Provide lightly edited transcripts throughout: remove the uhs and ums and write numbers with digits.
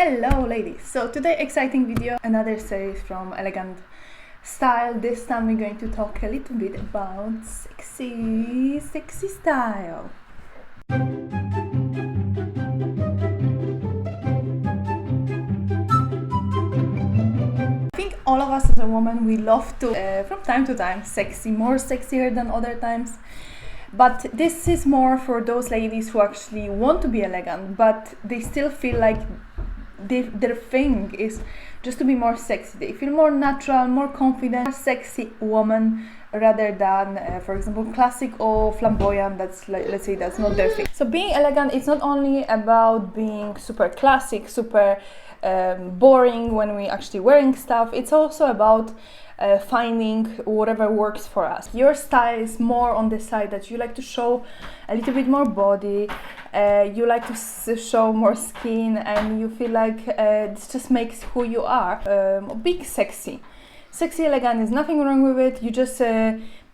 Hello ladies! So today exciting video, another series from Elegant Style. This time we're going to talk a little bit about sexy style. I think all of us as a woman, we love to, from time to time, more sexier than other times. But this is more for those ladies who actually want to be elegant, but they still feel like their thing is just to be more sexy. They feel more natural, more confident, more sexy woman rather than, for example, classic or flamboyant. That's let's say that's not their thing. So being elegant, it's not only about being super classic, super boring when we actually wearing stuff. It's also about finding whatever works for us. Your style is more on the side that you like to show a little bit more body, you like to show more skin, and you feel like this just makes who you are. Being sexy, elegant is nothing wrong with it. You just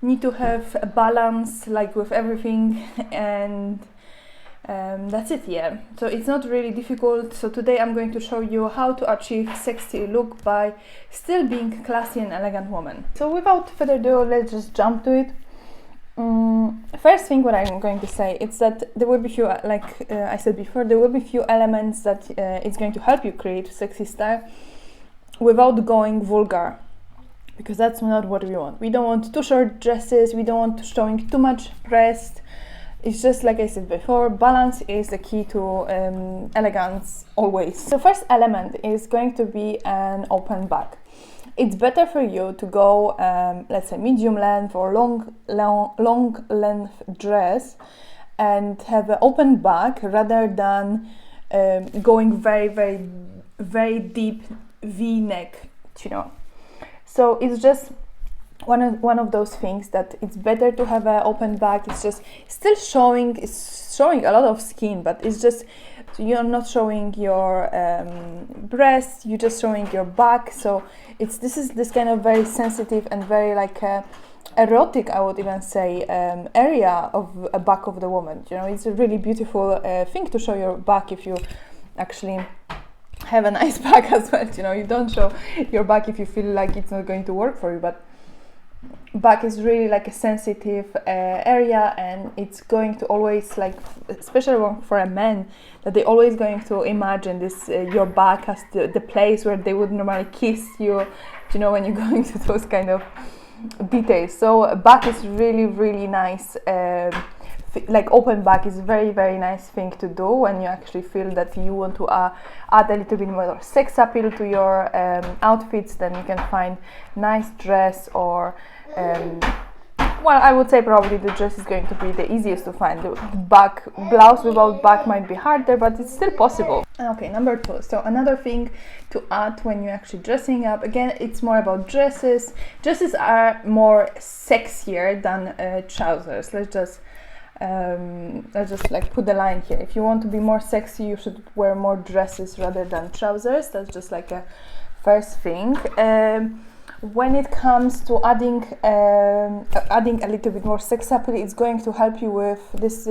need to have a balance, like with everything, and that's it. Yeah, so it's not really difficult. So today I'm going to show you how to achieve sexy look by still being classy and elegant woman. So without further ado, let's just jump to it. First thing what I'm going to say is that there will be few, like I said before, there will be few elements that it's going to help you create sexy style without going vulgar, because that's not what we want. We don't want too short dresses, we don't want showing too much breast. It's just like I said before, balance is the key to elegance always. So first element is going to be an open back. It's better for you to go, let's say medium length or long length dress and have an open back rather than going very deep V-neck, you know. So it's just one of those things that it's better to have an open back. It's just still showing a lot of skin, but it's just you're not showing your breasts, you're just showing your back. So this is this kind of very sensitive and very like erotic, I would even say, area of a back of the woman. You know, it's a really beautiful thing to show your back if you actually have a nice back as well. You know, you don't show your back if you feel like it's not going to work for you, but back is really like a sensitive area, and it's going to always, like, especially for a man, that they're always going to imagine this your back as the place where they would normally kiss you, you know, when you go into those kind of details. So back is really nice. Like open back is very nice thing to do when you actually feel that you want to add a little bit more sex appeal to your outfits. Then you can find nice dress or well, I would say probably the dress is going to be the easiest to find. The back blouse without back might be harder, but it's still possible. Okay, number 2. So another thing to add when you're actually dressing up, again, it's more about dresses. Dresses are more sexier than trousers. Let's just like put the line here. If you want to be more sexy, you should wear more dresses rather than trousers. That's just like a first thing. When it comes to adding a little bit more sex appeal, it's going to help you with this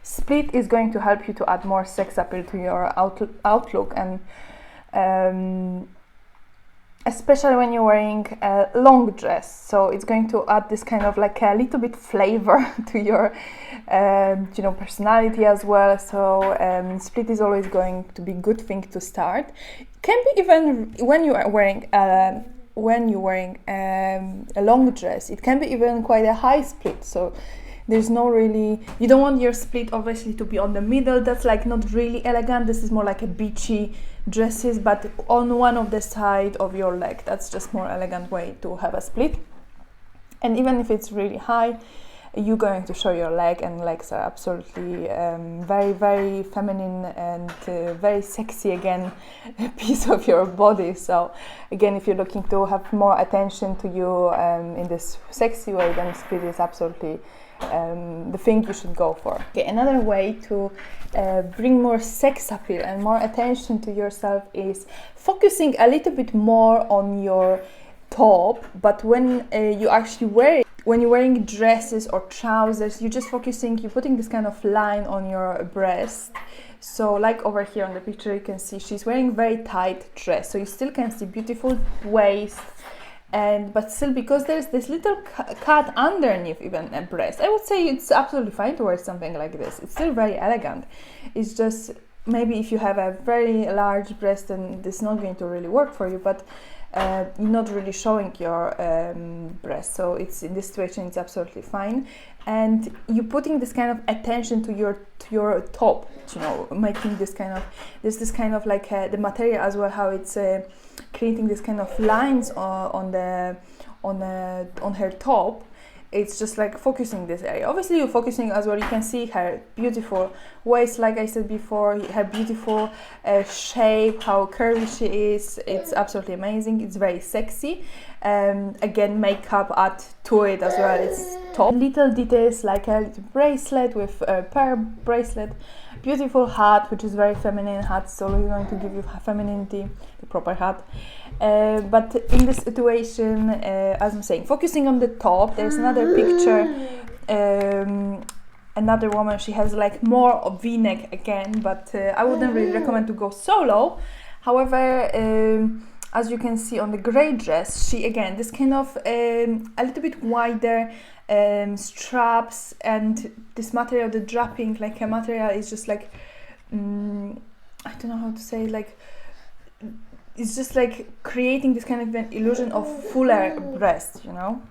split is going to help you to add more sex appeal to your outlook, and especially when you're wearing a long dress. So it's going to add this kind of like a little bit flavor to your you know, personality as well. So split is always going to be a good thing to start. Can be even when you are wearing a long dress, it can be even quite a high split. So there's no really, you don't want your split obviously to be on the middle. That's like not really elegant. This is more like a beachy dresses, but on one of the side of your leg. That's just more elegant way to have a split. And even if it's really high, you're going to show your leg, and legs are absolutely very feminine and very sexy, again, piece of your body. So again, if you're looking to have more attention to you in this sexy way, then split is absolutely the thing you should go for. Okay, another way to bring more sex appeal and more attention to yourself is focusing a little bit more on your top, but when you actually wear it, when you're wearing dresses or trousers, you're just focusing, you're putting this kind of line on your breast. So like over here on the picture, you can see she's wearing very tight dress, so you still can see beautiful waist, and but still, because there's this little cut underneath even a breast, I would say it's absolutely fine to wear something like this. It's still very elegant. It's just maybe if you have a very large breast, then this is not going to really work for you, but you're not really showing your breast, so it's in this situation it's absolutely fine. And you're putting this kind of attention to your top, you know, making this kind of, there's this kind of like the material as well, how it's creating this kind of lines on her top. It's just like focusing this area. Obviously you're focusing as well, you can see her beautiful waist, like I said before, her beautiful shape, how curvy she is. It's absolutely amazing. It's very sexy. Again, makeup add to it as well. It's top. Little details like a little bracelet with a pearl bracelet, beautiful hat, which is very feminine hat, so we're going to give you femininity, the proper hat. But in this situation, as I'm saying, focusing on the top, there's another picture, another woman, she has like more of v-neck again, but I wouldn't really recommend to go so low. However, as you can see on the grey dress, she again, this kind of a little bit wider straps, and this material, the draping, like a material is just like, I don't know how to say, like, it's just like creating this kind of an illusion of fuller breast, you know.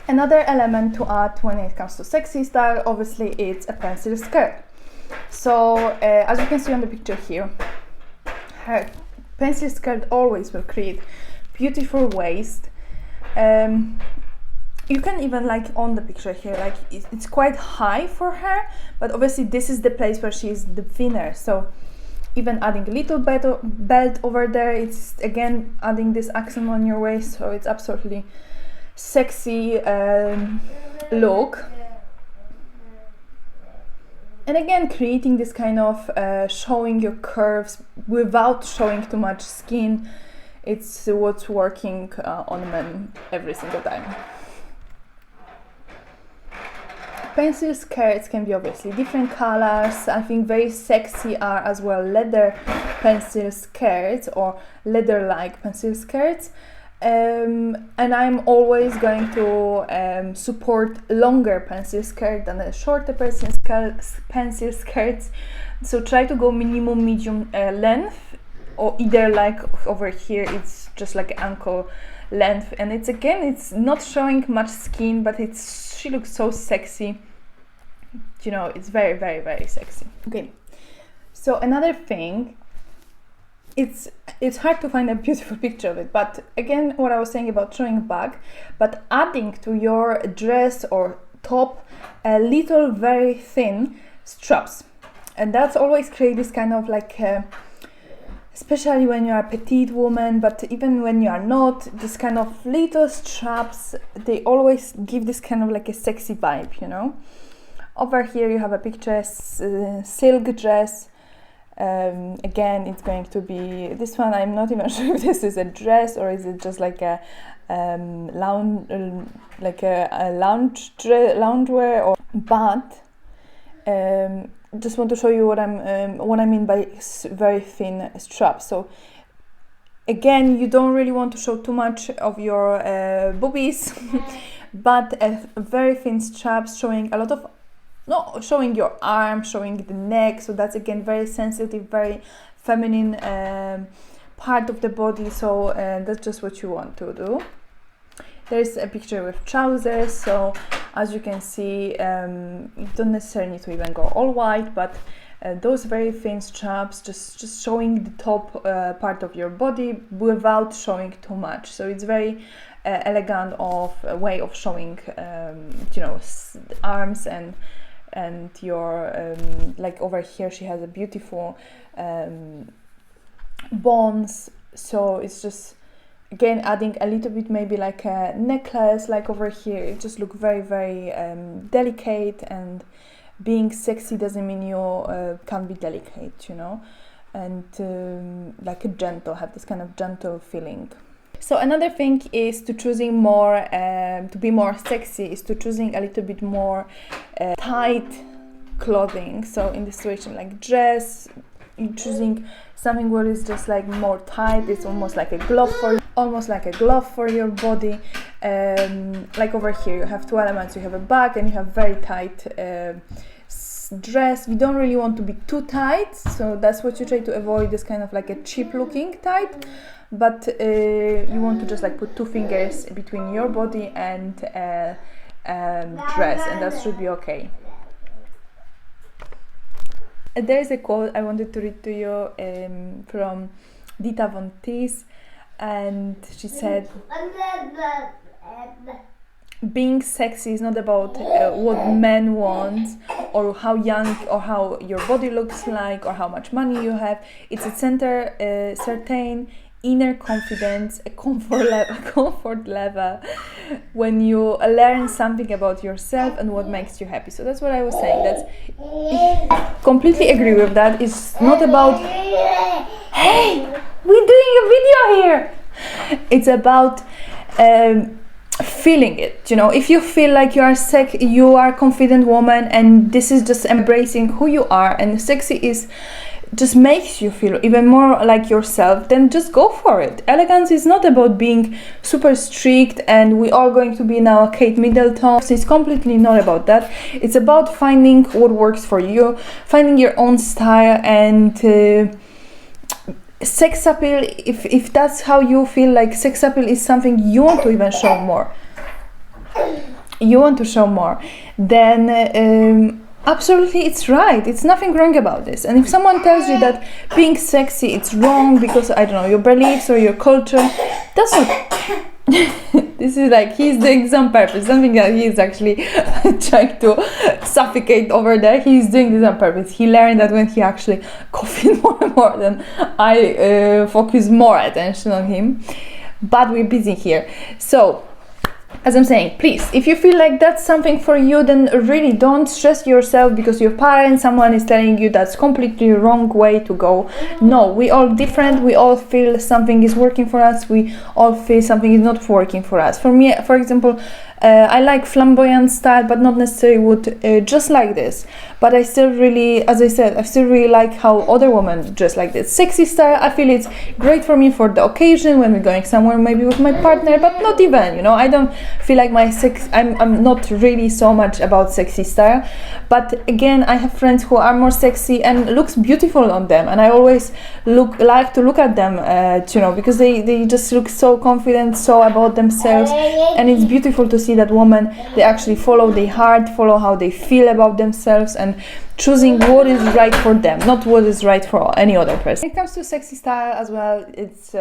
Another element to add when it comes to sexy style, obviously it's a pencil skirt. So as you can see on the picture here, her pencil skirt always will create beautiful waist. You can even, like on the picture here, like it's quite high for her, but obviously this is the place where she is the thinner, so even adding a little belt over there, it's again adding this accent on your waist, so it's absolutely sexy look. And again, creating this kind of showing your curves without showing too much skin. It's what's working on men every single time. Pencil skirts can be obviously different colors. I think very sexy are as well leather pencil skirts or leather-like pencil skirts. And I'm always going to support longer pencil skirt than a shorter pencil skirts. So try to go minimum medium length, or either like over here it's just like ankle length, and it's again, it's not showing much skin, but she looks so sexy, you know. It's very, very, very sexy. Okay, so another thing, it's hard to find a beautiful picture of it, but again, what I was saying about showing back, but adding to your dress or top a little very thin straps, and that's always create this kind of like especially when you are a petite woman, but even when you are not, this kind of little straps, they always give this kind of like a sexy vibe, you know. Over here you have a picture, silk dress. Again, it's going to be this one. I'm not even sure if this is a dress or is it just like a loungewear, or but just want to show you what I mean by very thin straps. So again, you don't really want to show too much of your boobies, but a very thin straps showing a lot of, not showing your arm, showing the neck. So that's again very sensitive, very feminine part of the body. So that's just what you want to do. There's a picture with trousers, so as you can see, you don't necessarily need to even go all white, but those very thin straps, just showing the top part of your body without showing too much. So it's very elegant way of showing, you know, arms and your like over here she has a beautiful bones. So it's just again adding a little bit, maybe like a necklace, like over here. It just look very, very delicate, and being sexy doesn't mean you can't be delicate, you know, and like a gentle, have this kind of gentle feeling. So another thing is to choosing more, to be more sexy, is to choosing a little bit more tight clothing. So in this situation, like dress, you're choosing something where it's just like more tight. It's almost like a glove for your body. Like over here, you have two elements. You have a bag and you have very tight dress. We don't really want to be too tight, so that's what you try to avoid. This kind of like a cheap looking tight. But you want to just like put two fingers between your body and dress, and that should be okay. There is a quote I wanted to read to you from Dita Von Teese, and she said, being sexy is not about what men want, or how young, or how your body looks like, or how much money you have. It's a certain inner confidence, a comfort level when you learn something about yourself and what makes you happy. So that's what I was saying. That's completely agree with that. It's not about, hey, we're doing a video here. It's about feeling it. You know, if you feel like you are a confident woman, and this is just embracing who you are, and sexy is just makes you feel even more like yourself, then just go for it. Elegance is not about being super strict and we are going to be now Kate Middleton. It's completely not about that. It's about finding what works for you, finding your own style, and sex appeal, if that's how you feel like sex appeal is something you want to even show more, then absolutely, it's right. It's nothing wrong about this. And if someone tells you that being sexy it's wrong because, I don't know, your beliefs or your culture, that's not. This is like he's doing some purpose, something that he's actually trying to suffocate over there. He's doing this on purpose. He learned that when he actually coughing more and more, then I focus more attention on him. But we're busy here. So, as I'm saying, please, if you feel like that's something for you, then really don't stress yourself because your parents, someone is telling you that's completely wrong way to go. No, we all different. We all feel something is working for us. We all feel something is not working for us. For me, for example, I like flamboyant style, but not necessarily would just like this. But I still really, as I said, I still really like how other women dress like this. Sexy style, I feel it's great for me for the occasion when we're going somewhere, maybe with my partner, but not even, you know, I don't feel like I'm not really so much about sexy style. But again, I have friends who are more sexy and looks beautiful on them, and I always like to look at them, you know, because they just look so confident, so about themselves, and it's beautiful to see that woman, they actually follow their heart, follow how they feel about themselves, and choosing what is right for them, not what is right for any other person. When it comes to sexy style as well, it's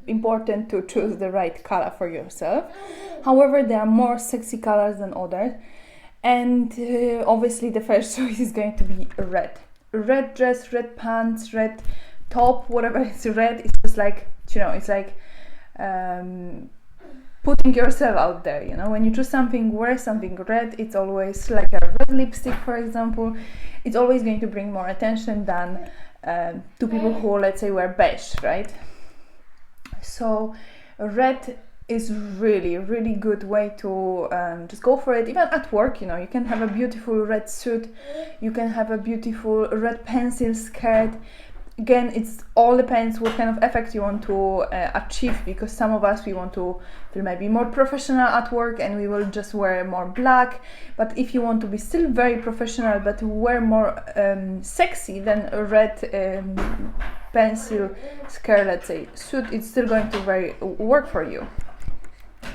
important to choose the right color for yourself. However, there are more sexy colors than others, and obviously the first choice is going to be red. Red dress, red pants, red top, whatever it's red, it's just like, you know, it's like putting yourself out there, you know. When you choose something, wear something red, it's always like a red lipstick, for example. It's always going to bring more attention than to people who, let's say, wear beige, right? So red is really good way to just go for it. Even at work, you know, you can have a beautiful red suit, you can have a beautiful red pencil skirt. Again, it's all depends what kind of effect you want to achieve, because some of us, we want to feel maybe more professional at work and we will just wear more black. But if you want to be still very professional but wear more sexy, then a red pencil skirt, let's say, suit, it's still going to work for you.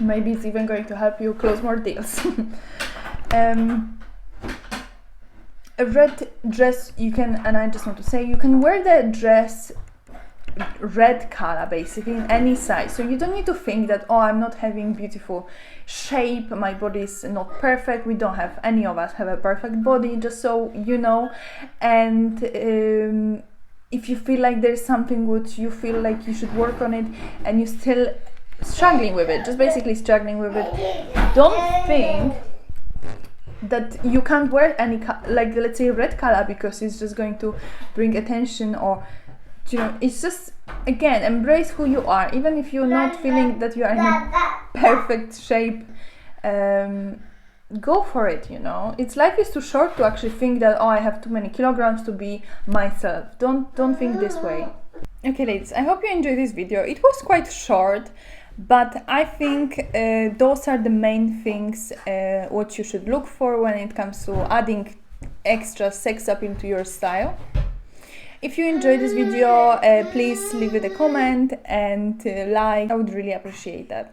Maybe it's even going to help you close more deals. A red dress, you can, and I just want to say, you can wear the dress red color basically in any size. So you don't need to think that, oh, I'm not having beautiful shape, my body is not perfect. We don't have, any of us have a perfect body, just so you know. And if you feel like there's something which you feel like you should work on it and you're still struggling with it, just basically struggling with it, don't think that you can't wear any like, let's say, red color because it's just going to bring attention, or, you know, it's just again, embrace who you are, even if you're not feeling that you are in a perfect shape. Go for it, you know. It's life is too short to actually think that, oh, I have too many kilograms to be myself. Don't think this way. Okay, ladies, I hope you enjoyed this video. It was quite short, but I think those are the main things what you should look for when it comes to adding extra sex appeal to your style. If you enjoyed this video, please leave it a comment and like. I would really appreciate that.